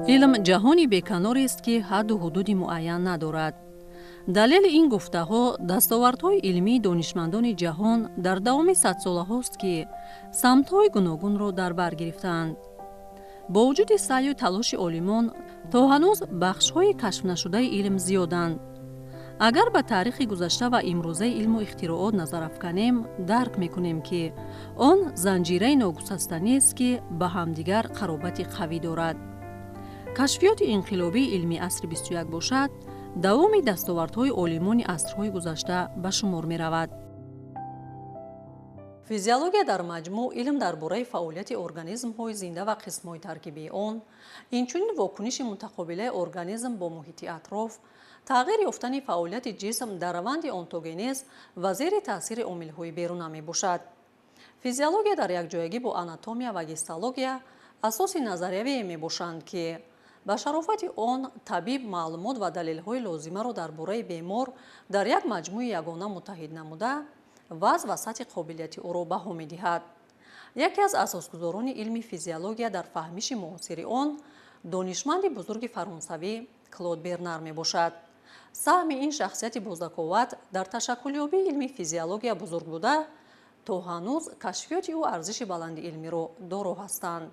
علم جهانی بیکناری است که حد و حدود معین ندارد. دلیل این گفته‌ها دستاوردهای علمی دانشمندان جهان در دوام 100 ساله هاست که سمت‌های گوناگون را در بر گرفتند. با وجود سعی و تلاش عالمان تا هنوز بخش‌های کشف نشده علم زیادند. اگر به تاریخ گذشته و امروزه علم و اختراعات نظر افکنیم، درک می‌کنیم که آن زنجیره ناگسستنی است که به همدیگر قرابت قوی دارد. کشفیات انقلابی علمی عصر 21 باشد، دوام دستاوردهای عالمان عصرهای گذشته به شمار می‌رود. فیزیولوژی در مجموع علم درباره فعالیت ارگانیسم‌های زنده و قسم‌های ترکیبی آن، اینچنین واکنش متقابل ارگانیسم با محیط اطراف، تغییر یافتن فعالیت جسم در روند اونتوگنز و زیر تاثیر عامل‌های بیرونی میباشد. فیزیولوژی در یک جایگی با آناتومیا و هیستولوژی اساس نظریه‌ای میباشند که با شرافت آن طبیب معلومات و دلیل‌های لازمه را درباره بیمار در یک مجموعه یگانه متحد نموده وضع و سطح قابلیت او را بها می‌دهد. یکی از اساسگذاران علم فیزیولوژی در فهمش معاصر آن دانشمند بزرگ فرانسوی کلود برنر میباشد. سهم این شخصیت با ذکاوت در تشکلیابی علم فیزیولوژی بزرگ بوده تا هنوز کشفیات او ارزش بلند علمی را دارا هستند.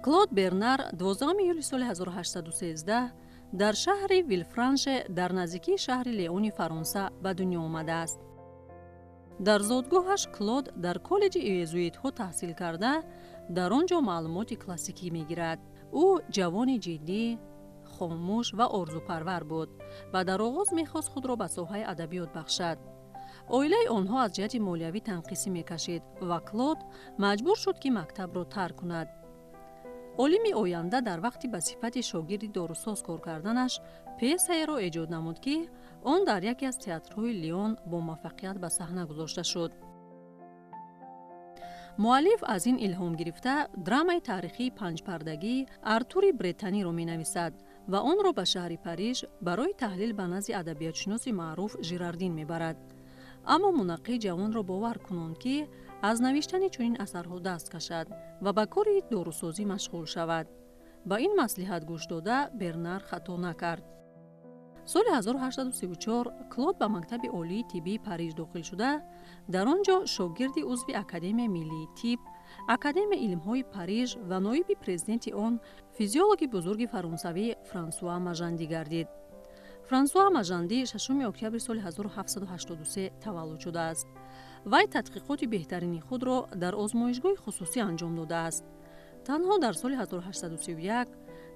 کلود برنر 12 ایولی سال 1813 در شهر ویلفرانش در نزدیکی شهر لیون فرانسه به دنیا آمده است. در زادگاهش کلود در کالج یزوئیت‌ها تحصیل کرده در آنجا معلومات کلاسیکی می‌گیرد. او جوان جدی، خاموش و آرزوپرور بود و در آغاز می‌خواست خود را به ساحه ادبیات بخشد. عائله آنها از جهت مالیوی تنقیصی می‌کشید و کلود مجبور شد که مکتب را ترک کند. عالم آینده در وقتی به صفت شاگرد داروساز کار کردنش پیسه را ایجاد نمود که آن در یکی از تئاترهای لیون با موفقیت به صحنه گذاشته شد. مؤلف از این الهام گرفته درامای تاریخی 5 پردگی ارتور بریتانی را می‌نویسد و آن را به شهر پاریژ برای تحلیل به نزد ادبیاتشناس معروف ژیراردین می‌برد. اما منقی جوان را باور کنند که از نوشتن چنین اثرها دست کشد و به کار داروسازی مشغول شود. با این مصلحت گوش داده برنر خطا نکرد. سال 1834 کلود به مکتب عالی طبی پاریژ داخل شده، در آنجا شاگرد عضو اکادمی ملی طب، اکادمی علم‌های پاریژ و نایب پرزیدنت آن فیزیولوژ بزرگ فرانسوی فرانسوا ماژاندی گردید. فرانسوا ماژاندی 6 اکتبر سال 1783 تولد شده است. وی تحقیقات بهترین خود را در آزمایشگاه خصوصی انجام داده است. تنها در سال 1831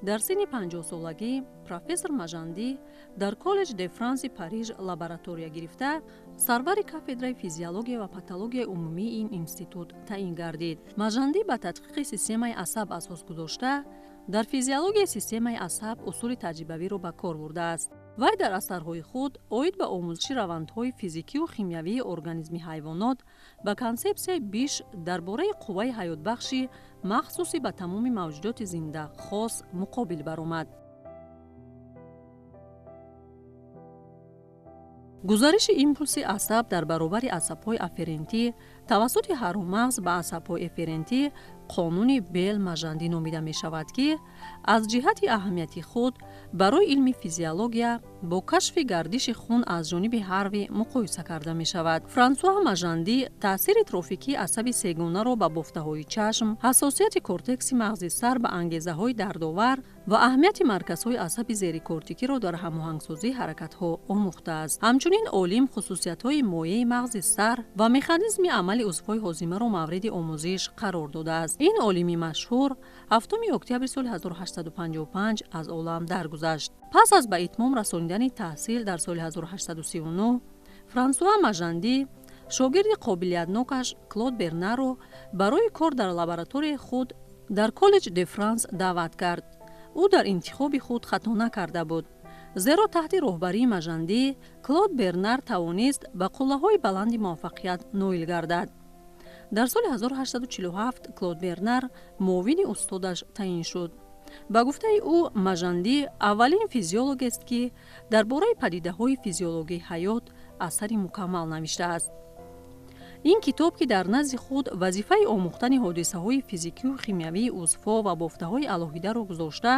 در سن 50 سالگی پروفسور ماژاندی در کالج د فرانس پاریژ لابراتوریا گرفته سرور کافدرای فیزیولوژی و پاتولوژی عمومی این انستیتوت تعیین گردید. ماژاندی به تدقیق سیستم عصب اساس گذاشته در فیزیولوژی سیستم عصب اصول تجربوی را به کار برده است. وی در اثرهای خود عاید به آموزش روندهای فیزیکی و شیمیایی ارگانیسم حیوانات با کانسپسیون بیش درباره قوه حیات بخشی مخصوصی به تمام موجودات زنده خاص مقابل برآمد. گزارش ایمپولس عصب در برابر عصب‌های افرنتی توسط هرومغز به عصب‌های افرنتی قانون بیل ماژاندی نامیده می شود که از جهت اهمیت خود برای علم فیزیولوژی با کشف گردش خون از جانب هاروی مقایسه کرده می شود. فرانسوا ماژاندی تاثیر ترافیکی عصب سه‌گانه را به بافته‌های چشم، حساسیت کورتکس مغز سر به انگیزه‌های دردآور و اهمیت مرکزهای عصب زیر کورتیکی را در هماهنگسازی حرکت‌ها آموخته است. همچنین عالم خصوصیت‌های مایع مغز سر و مکانیزم عمل عضوهای هاضمه را مورد آموزش قرار داده است. این عالم مشهور 7 اکتبر سال 1855 از عالم درگذشت. پس از به اتمام رسانیدن تحصیل در سال 1839 فرانسوا ماژاندی شاگرد قابلیتناکش کلود برنر را برای کار در لابراتوری خود در کالج د فرانس دعوت کرد. او در انتخاب خود خطا نکرده بود، زیرا تحت راهبری ماژاندی کلود برنر توانست به قله‌های بلند موفقیت نائل گردد. در سال 1847 کلود برنر معاون استادش تعیین شد. با گفته او ماژاندی اولین فیزیولوژ است که درباره پدیده‌های فیزیولوژی حیات اثری مکمل نوشته است. ин китоб ки дар назди худ вазифаи омӯхтани ҳодисаҳои физикию химиявии узвҳо ва бофтаҳои алоҳидаро гузошта,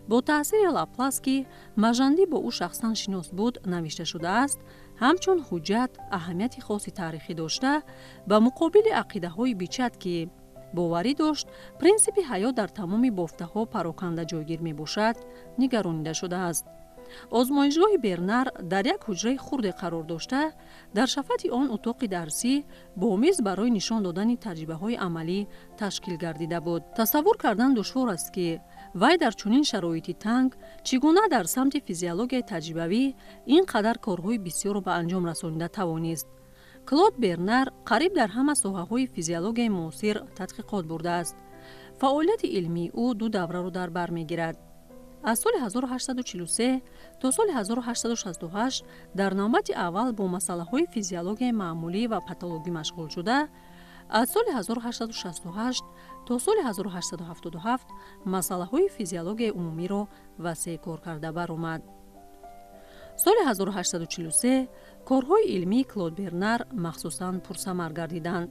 бо таъсири Лаплас ки Мажанди бо ӯ шахсан шинос буд, навишта шудааст, ҳамчун ҳуҷҷат аҳамияти хоси таърихӣ дошта, ба муқобили ақидаҳои бичад ки боварӣ дошт принсипи ҳаёт дар тамоми бофтаҳо пароканда ҷойгир мебошад, нигаронида шудааст. озмоишгоҳи Бернар дар як ҳуҷраи хурде қарор дошта, дар шафати он утоқи дарсӣ бо мез барои нишон додани таҷрибаҳои амалӣ ташкил гардида буд. тасаввур кардан душвор аст ки вай дар чунин шароити танг чӣ гуна дар самти физиологияи таҷрибавӣ ин қадар корҳои бисёрро ба анҷом расонида тавонист. Клод Бернар қариб дар ҳама соҳаҳои физиологияи муосир тадқиқот бурдааст. фаъолияти илмии ӯ ду давраро дар бар мегирад. аз соли 1843 то соли 1868 дар навбати аввал бо масъалаҳои физиологияи маъмулӣ ва патологӣ машғул шуда, аз соли 1868 то соли 1877 масъалаҳои физиологияи умумиро васеъ кор карда баромад. соли 1843 корҳои илмии Клод Бернар махсусан пурсамар гардиданд.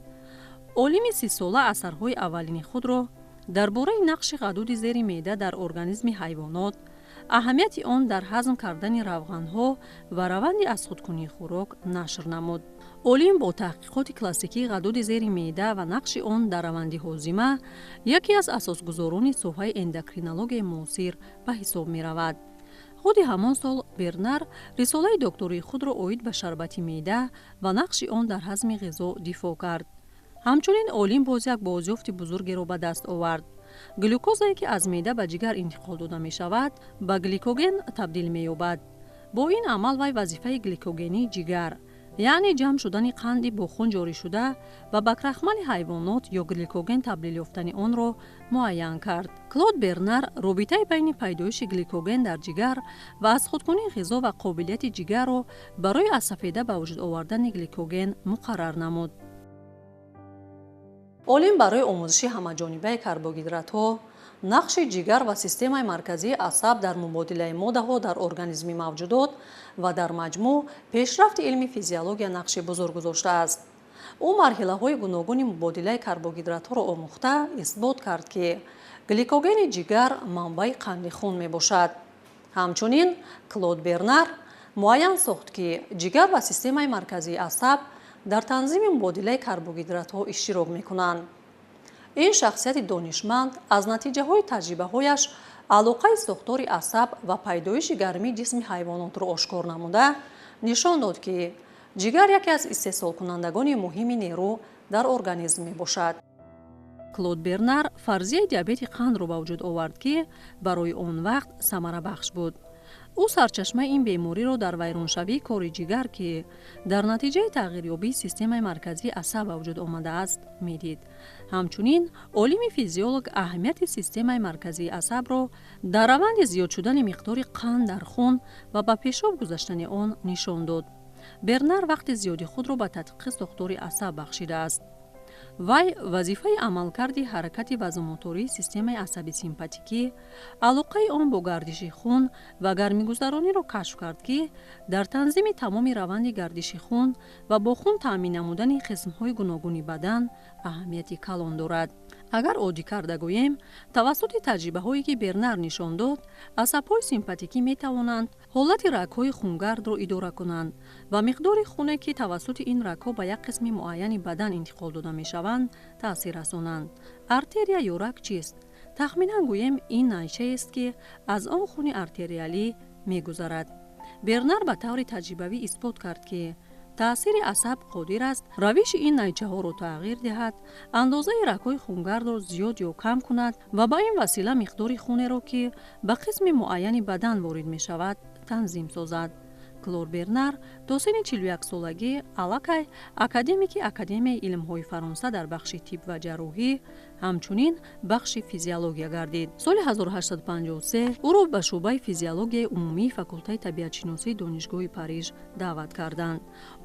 олими 30-сола асарҳои аввалини худро дар бораи нақши ғадуди зери меъда дар организми ҳайвонот, аҳамияти он дар ҳазм кардани равғанҳо ва раванди азхудкунии хӯрок нашр намуд. олим бо таҳқиқоти классикии ғадуди зери меъда ва нақши он дар раванди ҳозима яке аз асосгузорони соҳаи эндокринологияи муосир ба ҳисоб меравад. худи ҳамон сол Бернар рисолаи доктории худро оид ба шарбати меъда ва нақши он дар ҳазми ғизо дифоъ кард. ҳамчунин олим боз як бозёфти бузургеро ба даст овард. глюкозае ки аз меъда ба ҷигар интиқол дода мешавад, ба гликоген табдил меёбад. бо ин амал вай вазифаи гликогении ҷигар, яъне ҷамъ шудани қанди бо хун ҷорӣ шуда ва ба крахмали ҳайвонот ё гликоген табдил ёфтани онро муайян кард. Клод Бернар робитаи байни пайдоиши гликоген дар ҷигар ва азхудкунии ғизо ва қобилияти ҷигарро барои аз сафеда ба вуҷуд овардани гликоген муқаррар намуд. олим барои омӯзиши ҳамаҷонибаи карбогидратҳо, нақши ҷигар ва системаи марказии асаб дар мубодилаи моддаҳо дар организми мавҷудот ва дар маҷмӯъ пешрафти илми физиология нақши бузург гузоштааст. ӯ марҳилаҳои гуногуни мубодилаи карбогидратҳоро омӯхта исбот кард ки гликогени ҷигар манбаи қанди хун мебошад. ҳамчунин Клод Бернар муайян сохт ки ҷигар ва системаи марказии асаб дар танзими мубодилаи карбогидратҳо иштирок мекунанд. ин шахсияти донишманд аз натиҷаҳои таҷрибаҳояш алоқаи сохтори асаб ва пайдоиши гармии ҷисми ҳайвонотро ошкор намуда, нишон дод ки ҷигар яке аз истеҳсолкунандагони муҳими нерӯ дар организм мебошад. Клод Бернар фарзияи диабети қандро ба вуҷуд овард ки барои он вақт самарабахш буд. ӯ сарчашмаи ин бемориро дар вайроншавии кори ҷигар ки дар натиҷаи тағйирёбии системаи марказии асаб ба вуҷуд омадааст медид. ҳамчунин олими физиолог аҳамияти системаи марказии асабро дар раванди зиёд шудани миқдори қанд дар хун ва ба пешоб гузаштани он нишон дод. Бернар вақти зиёди худро ба тадқиқи сохтори асаб бахшидааст. вай вазифаи амалкарди ҳаракати вазумотории системаи асаби симпатикӣ, алоқаи он бо гардиши хун ва гармигузарониро кашф кард ки дар танзими тамоми раванди гардиши хун ва бо хун таъмин намудани қисмҳои гуногуни бадан аҳамияти калон дорад. агар оддӣ карда гӯем, тавассути таҷрибаҳое ки Бернар нишон дод, асабҳои симпатикӣ метавонанд ҳолати рагҳои хунгардро идора кунанд ва миқдори хуне ки тавассути ин рагҳо ба як қисми муайяни бадан интиқол дода мешаванд, таъсир расонанд. артерия ё раг чист? тахминан гӯем ин найчаест ки аз он хуни артериалӣ мегузарад. Бернар ба таври таҷрибавӣ исбот кард ки таъсири асаб қодир аст равиши ин найчаҳоро тағйир диҳад, андозаи рагҳои хунгардро зиёд ё кам кунад ва ба ин васила миқдори хунеро ки ба қисми муайяни бадан ворид мешавад, танзим созад. Клод Бернар то синни 41 солагӣ аллакай академики Академияи илмҳои Фаронса дар бахши тиб ва ҷарроҳӣ, ҳамчунин бахши физиология гардид. соли 1853 ӯро ба шуъбаи физиологияи умумии факултаи табиатшиносии донишгоҳи Париж даъват карданд.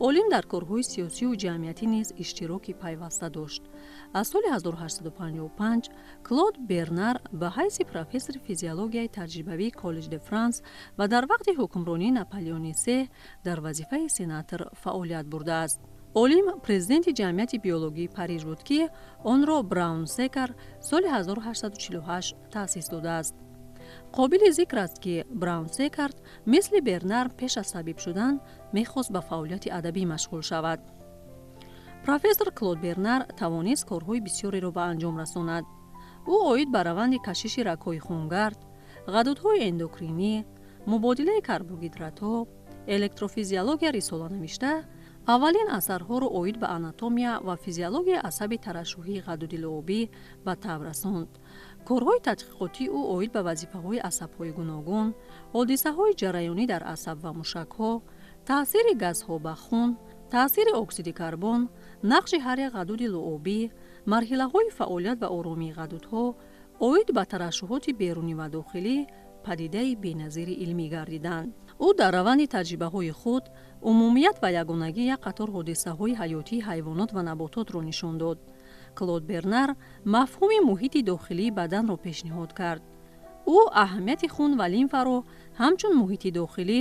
олим дар корҳои сиёсию ҷамъиятӣ низ иштироки пайваста дошт. аз соли 1855 Клод Бернар ба ҳайси профессори физиологияи таҷрибавии Коллеж де Франс ва дар вақти ҳукмронии Наполеони се дар вазифаи сенатор фаъолият бурдааст. олим президенти ҷамъияти биологии Париж буд, ки онро Браунсекер соли 1848 таъсис додааст. қобили зикр аст, ки Браунсекер мисли Бернар пеш аз табиб шудан мехост ба фаъолияти адабӣ машғул шавад. профессор Клод Бернар тавонист корҳои бисёреро ба анҷом расонад. ӯ оид ба раванди кашиши рагҳои хунгард, ғадудҳои эндокринӣ, мубодилаи карбогидратҳо, электрофизиология рисола навишта, аввалин асарҳоро оид ба анатомия ва физиологияи асаби тарашҳӯҳии ғадуди луобӣ ба таб расонд. корҳои тадқиқотии ӯ оид ба вазифаҳои асабҳои гуногун, ҳодисаҳои ҷараёнӣ дар асаб ва мушакҳо, таъсири газҳо ба хун, таъсири оксиди карбон, нақши ҳар як ғадуди луобӣ, марҳилаҳои фаъолият ва оромии ғадудҳо, оид ба тарашҳуҳоти берунӣ ва дохилӣ падидаи беназири илмӣ гардиданд. ӯ дар раванди таҷрибаҳои худ умумият ва ягонагии як қатор ҳодисаҳои ҳаётии ҳайвонот ва набототро нишон дод. Клод Бернар мафҳуми муҳити дохилии баданро пешниҳод кард. ӯ аҳамияти хун ва лимфаро ҳамчун муҳити дохилӣ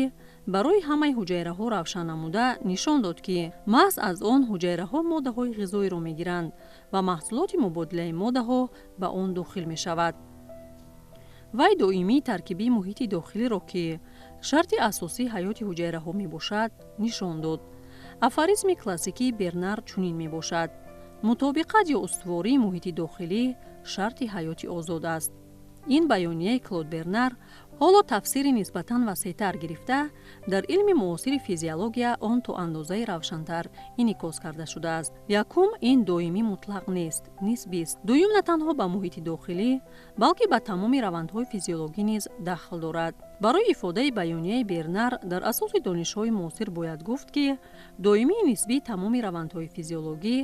барои ҳамаи ҳуҷайраҳо равшан намуда нишон дод, ки маҳз аз он ҳуҷайраҳо моддаҳои ғизоиро мегиранд ва маҳсулоти мубодилаи моддаҳо ба он дохил мешавад. вай доимии таркибии муҳити дохилиро, ки шарти асосии ҳаёти ҳуҷайраҳо мебошад, нишон дод. афоризми классикии Бернар чунин мебошад: мутобиқат ё устувории муҳити дохилӣ шарти ҳаёти озод аст. ин баёнияи Клод Бернар ҳоло тафсири нисбатан васеътар гирифта, дар илми муосири физиология он то андозаи равшантар инъикос карда шудааст. якум, ин доимӣ мутлақ нест, нисбист. дуюм, на танҳо ба муҳити дохилӣ, балки ба тамоми равандҳои физиологӣ низ дахл дорад. барои ифодаи баёнияи Бернар дар асоси донишҳои муосир бояд гуфт, ки доимии нисбии тамоми равандҳои физиологӣ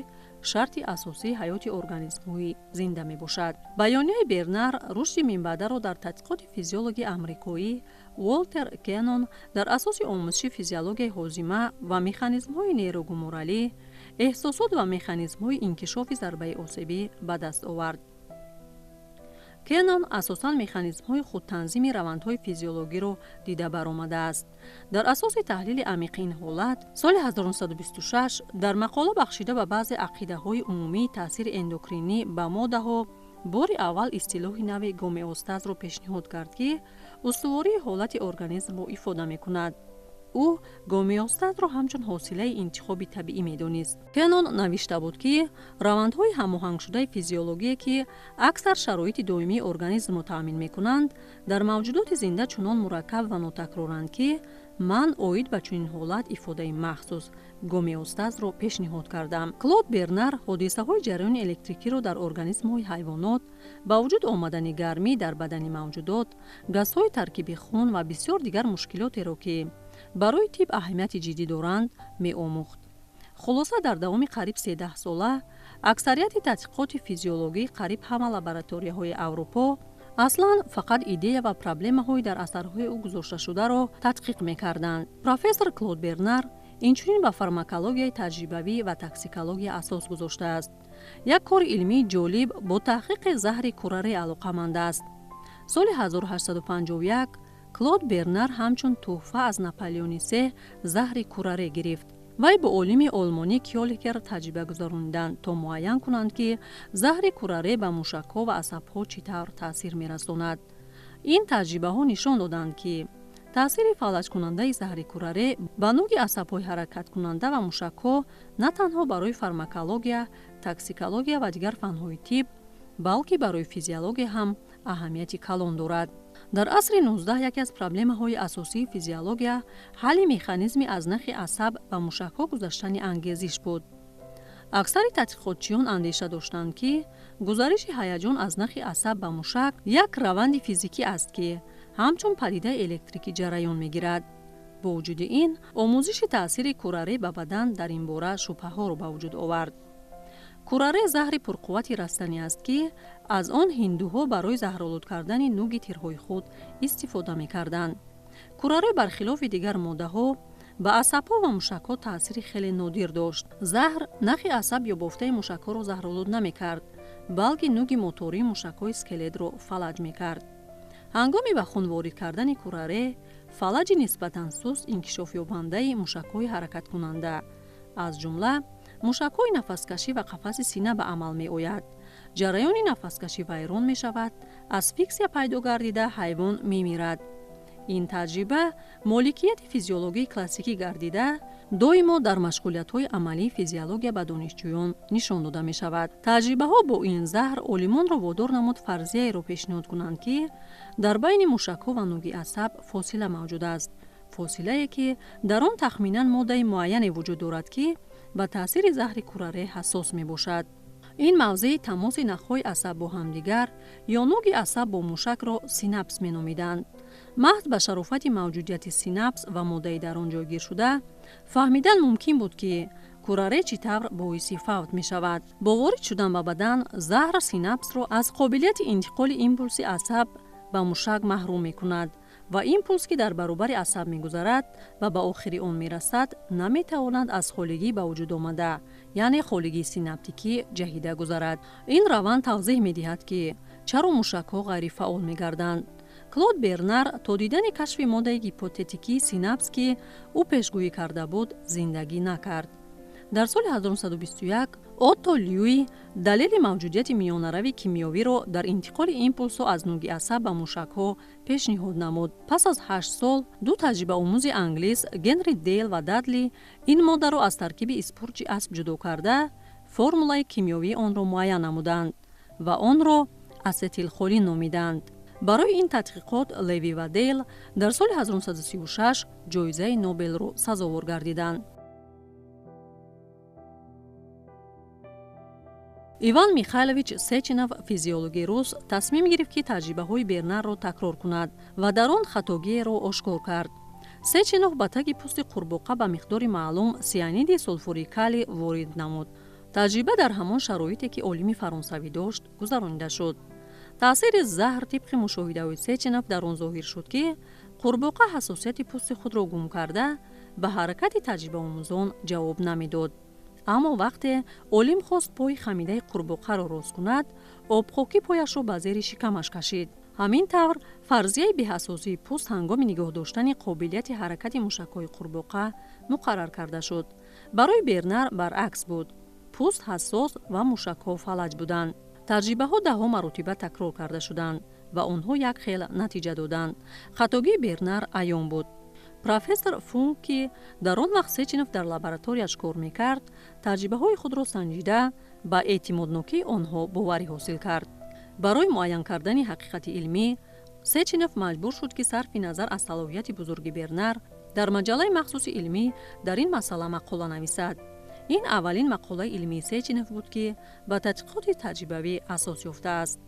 шарти асосии ҳаёти организмҳои зинда мебошад. баёнияи Бернар рушди минбаъдаро дар тадқиқоти физиологи амрикоӣ Уолтер Кеннон дар асоси омӯзиши физиологияи ҳозима ва механизмҳои нейрогуморалӣ, эҳсосот ва механизмҳои инкишофи зарбаи осебӣ ба даст овард. Кеннон асосан механизмҳои худтанзими равандҳои физиологиро дида баромадааст. дар асоси таҳлили амиқи ин ҳолат, соли 1926 дар мақола бахшида ба баъзе ақидаҳои умумии таъсири эндокринӣ ба моддаҳо, бори аввал истилоҳи нави гомеостазро пешниҳод кард, ки устувории ҳолати организмро ифода мекунад. ӯ гомеостазро ҳамчун ҳосилаи интихоби табиӣ медонист. Кеннон навишта буд, ки равандҳои ҳамоҳангшудаи физиологие, ки аксар шароити доимии организмро таъмин мекунанд, дар мавҷудоти зинда чунон мураккаб ва нотакроранд, ки ман оид ба чунин ҳолат ифодаи махсус гомеостазро пешниҳод кардам. Клод Бернар ҳодисаҳои ҷараёни электрикиро дар организмҳои ҳайвонот, ба вуҷуд омадани гармӣ дар бадани мавҷудот, газҳои таркиби хун ва бисёр дигар мушкилотеро, ки барои тиб аҳамияти ҷиддӣ доранд, меомӯхт. хулоса дар давоми қариб 13 сола аксарияти тадқиқоти физиологӣ қариб ҳама лабораторияҳои Аврупо аслан фақат идея ва проблемаҳои дар асарҳои ӯ гузошташударо тадқиқ мекарданд. профессор Клод Бернар инчунин ба фармакологияи таҷрибавӣ ва токсикология асос гузоштааст. як кори илмии ҷолиб бо таҳқиқи заҳри кураре алоқаманд аст. соли 1851 Клод Бернар ҳамчун тӯҳфа аз Наполеони се заҳри кураре гирифт. вай бо олими олмонӣ Кёликер таҷриба гузаронидан, то муайян кунанд, ки заҳри кураре ба мушакҳо ва асабҳо чӣ тавр таъсир мерасонад. ин таҷрибаҳо нишон доданд, ки таъсири фалаҷкунандаи заҳри кураре ба нӯги асабҳои ҳаракаткунанда ва мушакҳо на танҳо барои фармакология, токсикология ва дигар фанҳои тиб, балки барои физиология ҳам аҳамияти калон дорад. дар асри 19 яке аз проблемаҳои асосии физиология ҳалли механизми аз нахи асаб ба мушакҳо гузаштани ангезиш буд. аксари тадқиқотчиён андеша доштанд, ки гузариши ҳаяҷон аз нахи асаб ба мушак як раванди физикӣ аст, ки ҳамчун падидаи электрикӣ ҷараён мегирад. бо вуҷуди ин, омӯзиши таъсири кураре ба бадан дар ин бора шубҳаҳоро ба вуҷуд овард. кураре заҳри пурқуввати растанӣ аст, ки аз он ҳиндуҳо барои заҳролуд кардани нӯги тирҳои худ истифода мекарданд. кураре бархилофи дигар моддаҳо ба асабҳо ва мушакҳо таъсири хеле нодир дошт. заҳр нахи асаб ё бофтаи мушакҳоро заҳролуд намекард, балки нӯги мотории мушакҳои скелетро фалаҷ мекард. ҳангоми ба хун ворид кардани кураре, фалаҷи нисбатан суст инкишофёбандаи мушакҳои ҳаракаткунанда, аз ҷумла мушакҳои нафаскашӣ ва қафаси сина ба амал меояд. ҷараёни нафаскашӣ вайрон мешавад, асфиксия пайдо гардида ҳайвон мемирад. ин таҷриба моликияти физиологии классикӣ гардида, доимо дар машғулиятҳои амалии физиология ба донишҷӯён нишон дода мешавад. таҷрибаҳо бо ин заҳр олимонро водор намуд фарзияеро пешниҳод кунанд, ки дар байни мушакҳо ва нуги асаб фосила мавҷуд аст. фосилае ки дар он тахминан моддаи муайяне вуҷуд дорад, ки ба таъсири заҳри кураре ҳассос мебошад. ин мавзеи тамоси нахҳои асаб бо ҳамдигар ё нуги асаб бо мушакро синапс меномиданд. маҳз ба шарофати мавҷудияти синапс ва моддаи дар он ҷойгир шуда, фаҳмидан мумкин буд, ки кураре чӣ тавр боиси фавт мешавад. бо ворид шудан ба бадан, заҳр синапсро аз қобилияти интиқоли импулси асаб ба мушак маҳрум мекунад ва импулс, ки дар баробари асаб мегузарад ва ба охири он мерасад, наметавонад аз холигӣ ба вуҷуд омада, яъне холигии синаптикӣ ҷаҳида гузарад. ин раванд тавзеҳ медиҳад, ки чаро мушакҳо ғайрифаъол мегарданд. Клод Бернар то дидани кашфи моддаи гипотетикии синапс, ки ӯ пешгӯӣ карда буд, зиндагӣ накард. дар соли 1921 Отто Люи далели мавҷудияти миёнарави кимиёвиро дар интиқоли импулсҳо аз нуги асаб ба мушакҳо пешниҳод намуд. пас аз 8 сол ду таҷрибаомӯзи англис Генри Дейл ва Дадли ин моддаро аз таркиби испурҷи асб ҷудо карда, формулаи кимиёвии онро муайян намуданд ва онро асетилхолин номиданд. барои ин тадқиқот Леви ва Дейл дар соли 1936 ҷоизаи Нобелро сазовор гардиданд. Иван Михайлович Сеченов, физиологи рус, тасмим гирифт, ки таҷрибаҳои Бернарро такрор кунад ва дар он хатогиеро ошкор кард. Сеченов ба таги пӯсти қурбоқа ба миқдори маълум сианиди сулфури калий ворид намуд. таҷриба дар ҳамон шароите, ки олими фаронсавӣ дошт, гузаронида шуд. таъсири заҳр тибқи мушоҳидаҳои Сеченов дар он зоҳир шуд, ки қурбоқа ҳассосияти пӯсти худро гум карда, ба ҳаракати таҷрибаомӯзон ҷавоб намедод. аммо вақте олим хост пои хамидаи қурбоқаро рост кунад, обхоки пояшро ба зери шикамаш кашид. ҳамин тавр фарзияи беҳассосии пӯст ҳангоми нигоҳ доштани қобилияти ҳаракати мушакҳои қурбоқа муқаррар карда шуд. барои Бернар баръакс буд. пӯст ҳассос ва мушакҳо фалаҷ буданд. таҷрибаҳо даҳҳо маротиба такрор карда шуданд ва онҳо як хел натиҷа доданд. хатогии Бернар аён буд. профессор Функ, ки дар он вақт Сеченов дар лабораторияш кор мекард, таҷрибаҳои худро санҷида ба эътимоднокии онҳо боварӣ ҳосил кард. барои муайян кардани ҳақиқати илмӣ, Сеченов маҷбур шуд, ки сарфи назар аз салоҳияти бузурги Бернар, дар маҷаллаи махсуси илмӣ дар ин масъала мақола нависад. ин аввалин мақолаи илмии Сеченов буд, ки ба тадқиқоти таҷрибавӣ асос ёфтааст.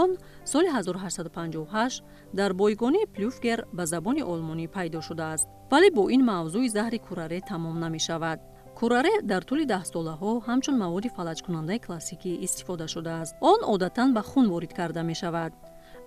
он соли 1858 дар бойгони Плюфгер ба забони олмонӣ пайдо шудааст. вале бо ин мавзӯи заҳри кураре тамом намешавад. кураре дар тӯли даҳсолаҳо ҳамчун маводи фалаҷкунандаи классикӣ истифода шудааст. он одатан ба хун ворид карда мешавад.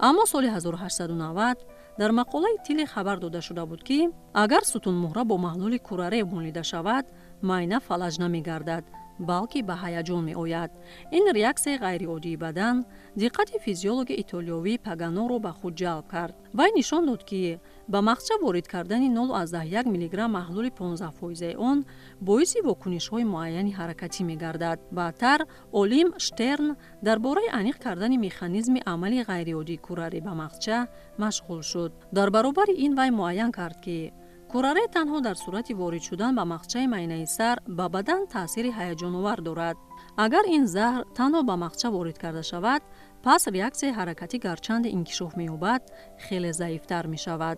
аммо соли 1890 дар мақолаи Тиле хабар дода шуда буд, ки агар сутунмуҳра бо маҳлули кураре молида шавад, майна фалаҷ намегардад, балки ба ҳаяҷон меояд. ин реаксияи ғайриоддии бадан диққати физиологи итолиёвӣ Паганоро ба худ ҷалб кард. вай нишон дод, ки ба мағзча ворид кардани 0,1 мг маҳлули 15% он боиси вокунишҳои муайяни ҳаракатӣ мегардад. баъдтар олим Штерн дар бораи аниқ кардани механизми амали ғайриоддии кураре ба мағзча машғул шуд. дар баробари ин вай муайян кард, ки кураре танҳо дар сурати ворид шудан ба мағзчаи майнаи сар ба бадан таъсири ҳаяҷоновар дорад. агар ин заҳр танҳо ба мағзча ворид карда шавад, пас реаксияи ҳаракатӣ гарчанде инкишоф меёбад, хеле заифтар мешавад.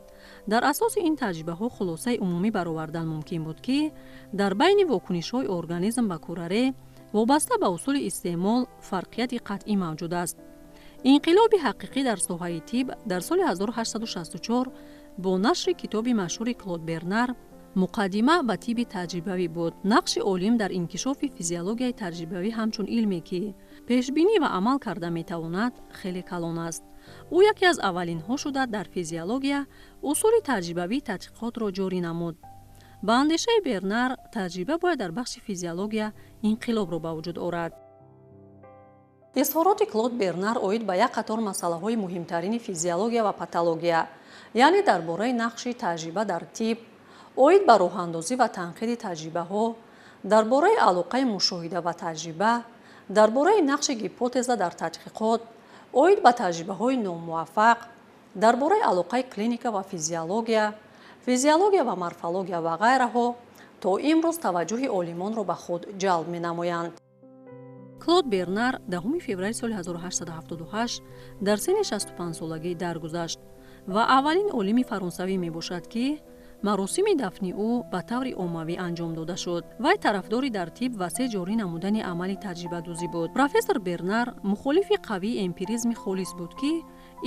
дар асоси ин таҷрибаҳо хулосаи умумӣ баровардан мумкин буд, ки дар байни вокунишҳои организм ба кураре вобаста ба усули истеъмол фарқияти қатъӣ мавҷуд аст. инқилоби ҳақиқӣ дар соҳаи тиб дар соли 1864 бо нашри китоби машҳури Клод Бернар муқаддима ба тиби таҷрибавӣ буд. нақши олим дар инкишофи физиологияи таҷрибавӣ ҳамчун илме, ки пешбинӣ ва амал карда метавонад, хеле калон аст. ӯ яке аз аввалинҳо шуда дар физиология усули таҷрибавии тадқиқотро ҷорӣ намуд. ба андешаи Бернар, таҷриба бояд дар бахши физиология инқилобро ба вуҷуд орад. изҳороти Клод Бернар оид ба як қатор масъалаҳои муҳимтарини физиология ва патология, яъне дар бораи нақши таҷриба дар тиб, оид ба роҳандозӣ ва танқиди таҷрибаҳо, дар бораи алоқаи мушоҳида ва таҷриба, дар бораи нақши гипотеза дар тадқиқот оид ба таҷрибаҳои номуваффақ, дар бораи алоқаи клиника ва физиология ва морфология ва ғайраҳо то имрӯз таваҷҷӯҳи олимонро ба худ ҷалб менамоянд. Клод Бернар 10 феврали соли 1878 дар синни 65 солагӣ даргузашт ва аввалин олими фаронсавӣ мебошад, ки маросими дафни ӯ ба таври оммавӣ анҷом дода шуд. Вай тарафдори дар тиб васеъ ҷорӣ намудани амали таҷрибадӯзӣ буд. Профессор Бернар мухолифи қавии эмпиризми холис буд, ки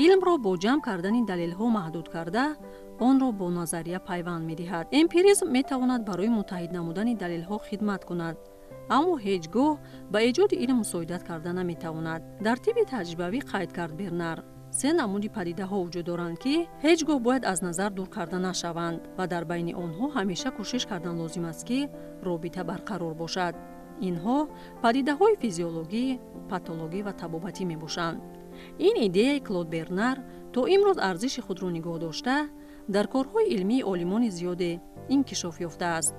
илмро бо ҷамъ кардани далелҳо маҳдуд карда, онро бо назария пайванд медиҳад. Эмпиризм метавонад барои муттаҳид намудани далелҳо хидмат кунад, аммо ҳеҷ гоҳ ба эҷоди илм мусоидат карда наметавонад. Дар тиби таҷрибавӣ қайд кард Бернар, 3 намуди падидаҳо вуҷуд доранд, ки ҳеҷ гоҳ бояд аз назар дур карда нашаванд ва дар байни онҳо ҳамеша кӯшиш кардан лозим аст, ки робита барқарор бошад. Инҳо падидаҳои физиологӣ, патологӣ ва табобатӣ мебошанд. ин идеяи Клод Бернар то имрӯз арзиши худро нигоҳ дошта, дар корҳои илмии олимони зиёде инкишоф ёфтааст.